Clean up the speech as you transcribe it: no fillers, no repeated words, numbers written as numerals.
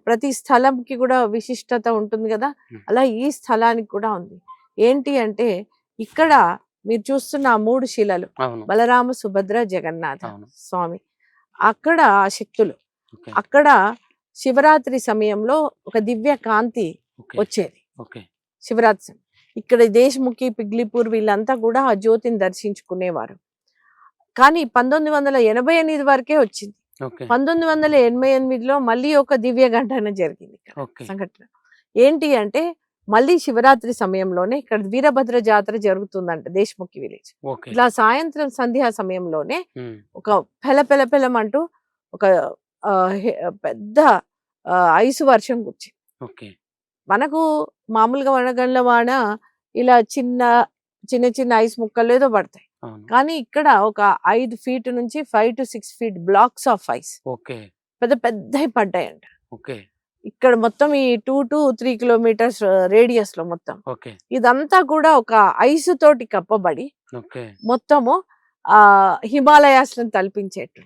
ప్రతి స్థలంకి కూడా విశిష్టత ఉంటుంది కదా, అలా ఈ స్థలానికి కూడా ఉంది. ఏంటి అంటే ఇక్కడ మీరు చూస్తున్న ఆ 3 శిలలు బలరామ సుభద్ర జగన్నాథ స్వామి, అక్కడ ఆ శక్తులు, అక్కడ శివరాత్రి సమయంలో ఒక దివ్య కాంతి వచ్చేది. శివరాత్రి ఇక్కడ దేశముఖి, పిగ్లిపూర్ వీళ్ళంతా కూడా ఆ జ్యోతిని దర్శించుకునేవారు. కానీ 1988 వరకే వచ్చింది. 1988లో మళ్ళీ ఒక దివ్య ఘటన జరిగింది సంఘటన. ఏంటి అంటే మళ్ళీ శివరాత్రి సమయంలోనే ఇక్కడ వీరభద్ర జాతర జరుగుతుందంట దేశముఖి విలేజ్. ఇలా సాయంత్రం సంధ్యా సమయంలోనే ఒక పెలమంటూ ఒక పెద్ద ఐసు వర్షం కూర్చింది. మనకు మామూలుగా వడగండ్ల వాన ఇలా చిన్న ఐస్ ముక్కలు ఏదో పడతాయి, కానీ ఇక్కడ ఒక 5 ఫీట్ నుంచి 5 to 6 feet blocks of ice పెద్దవి పడ్డాయంట. ఇక్కడ మొత్తం ఈ 2 to 3 కిలోమీటర్స్ రేడియస్ లో మొత్తం ఇదంతా కూడా ఒక ఐసు తోటి కప్పబడి మొత్తము హిమాలయాస్ తలపించేట్టు.